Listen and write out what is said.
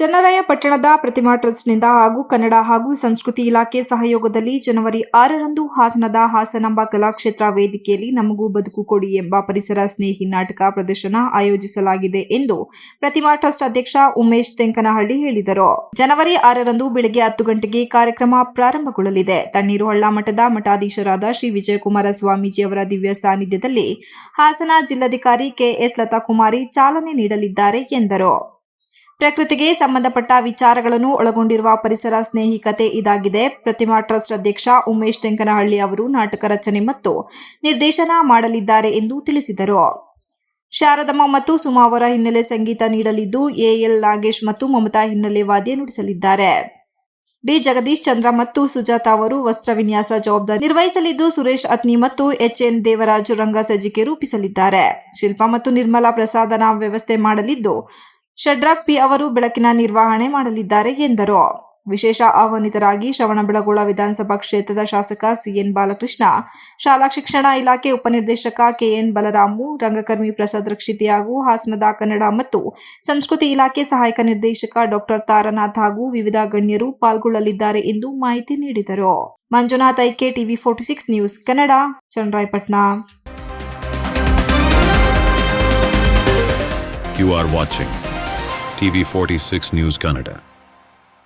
ಚನ್ನರಾಯಪಟ್ಟಣದ ಪ್ರತಿಮಾ ಟ್ರಸ್ಟ್ನಿಂದ ಹಾಗೂ ಕನ್ನಡ ಹಾಗೂ ಸಂಸ್ಕೃತಿ ಇಲಾಖೆ ಸಹಯೋಗದಲ್ಲಿ ಜನವರಿ 6ರಂದು ಹಾಸನದ ಹಾಸನಾಂಬ ಕಲಾಕ್ಷೇತ್ರ ವೇದಿಕೆಯಲ್ಲಿ ನಮಗೂ ಬದುಕು ಕೊಡಿ ಎಂಬ ಪರಿಸರ ಸ್ನೇಹಿ ನಾಟಕ ಪ್ರದರ್ಶನ ಆಯೋಜಿಸಲಾಗಿದೆ ಎಂದು ಪ್ರತಿಮಾ ಟ್ರಸ್ಟ್ ಅಧ್ಯಕ್ಷ ಉಮೇಶ್ ತೆಂಕನಹಳ್ಳಿ ಹೇಳಿದರು. ಜನವರಿ 6ರಂದು ಬೆಳಗ್ಗೆ 10 ಗಂಟೆಗೆ ಕಾರ್ಯಕ್ರಮ ಪ್ರಾರಂಭಗೊಳ್ಳಲಿದೆ. ತಣ್ಣೀರು ಹಳ್ಳ ಮಠದ ಮಠಾಧೀಶರಾದ ಶ್ರೀ ವಿಜಯಕುಮಾರ ಸ್ವಾಮೀಜಿಯವರ ದಿವ್ಯ ಸಾನ್ನಿಧ್ಯದಲ್ಲಿ ಹಾಸನ ಜಿಲ್ಲಾಧಿಕಾರಿ ಕೆಎಸ್ ಲತಾಕುಮಾರಿ ಚಾಲನೆ ನೀಡಲಿದ್ದಾರೆ ಎಂದರು. ಪ್ರಕೃತಿಗೆ ಸಂಬಂಧಪಟ್ಟ ವಿಚಾರಗಳನ್ನು ಒಳಗೊಂಡಿರುವ ಪರಿಸರ ಸ್ನೇಹಿ ಕತೆ ಇದಾಗಿದೆ. ಪ್ರತಿಮಾ ಟ್ರಸ್ಟ್ ಅಧ್ಯಕ್ಷ ಉಮೇಶ್ ತೆಂಕನಹಳ್ಳಿ ಅವರು ನಾಟಕ ರಚನೆ ಮತ್ತು ನಿರ್ದೇಶನ ಮಾಡಲಿದ್ದಾರೆ ಎಂದು ತಿಳಿಸಿದರು. ಶಾರದಮ್ಮ ಮತ್ತು ಸುಮಾ ಅವರ ಹಿನ್ನೆಲೆ ಸಂಗೀತ ನೀಡಲಿದ್ದು, ಎಎಲ್ ನಾಗೇಶ್ ಮತ್ತು ಮಮತಾ ಹಿನ್ನೆಲೆ ವಾದ್ಯ ನುಡಿಸಲಿದ್ದಾರೆ. ಡಿ ಜಗದೀಶ್ ಚಂದ್ರ ಮತ್ತು ಸುಜಾತ ಅವರು ವಸ್ತ್ರ ವಿನ್ಯಾಸ ಜವಾಬ್ದಾರಿ ನಿರ್ವಹಿಸಲಿದ್ದು, ಸುರೇಶ್ ಅತ್ನಿ ಮತ್ತು ಎಚ್ಎನ್ ದೇವರಾಜು ರಂಗ ಸಜ್ಜಿಕೆ ರೂಪಿಸಲಿದ್ದಾರೆ. ಶಿಲ್ಪಾ ಮತ್ತು ನಿರ್ಮಲಾ ಪ್ರಸಾದನ ವ್ಯವಸ್ಥೆ ಮಾಡಲಿದ್ದು, ಷಡ್ರಾಗ್ ಪಿ ಅವರು ಬೆಳಕಿನ ನಿರ್ವಹಣೆ ಮಾಡಲಿದ್ದಾರೆ ಎಂದರು. ವಿಶೇಷ ಆಹ್ವಾನಿತರಾಗಿ ಶ್ರವಣಬೆಳಗೊಳ ವಿಧಾನಸಭಾ ಕ್ಷೇತ್ರದ ಶಾಸಕ ಸಿಎನ್ ಬಾಲಕೃಷ್ಣ, ಶಾಲಾ ಶಿಕ್ಷಣ ಇಲಾಖೆ ಉಪನಿರ್ದೇಶಕ ಕೆಎನ್ ಬಲರಾಮು, ರಂಗಕರ್ಮಿ ಪ್ರಸಾದ್ ರಕ್ಷಿತಿ ಹಾಗೂ ಹಾಸನದ ಕನ್ನಡ ಮತ್ತು ಸಂಸ್ಕೃತಿ ಇಲಾಖೆ ಸಹಾಯಕ ನಿರ್ದೇಶಕ ಡಾ ತಾರನಾಥ್ ಹಾಗೂ ವಿವಿಧ ಗಣ್ಯರು ಪಾಲ್ಗೊಳ್ಳಲಿದ್ದಾರೆ ಎಂದು ಮಾಹಿತಿ ನೀಡಿದರು. Manjunath IK, TV 46 news Kannada, Channarayapatna. You are watching TV 46 News Kannada.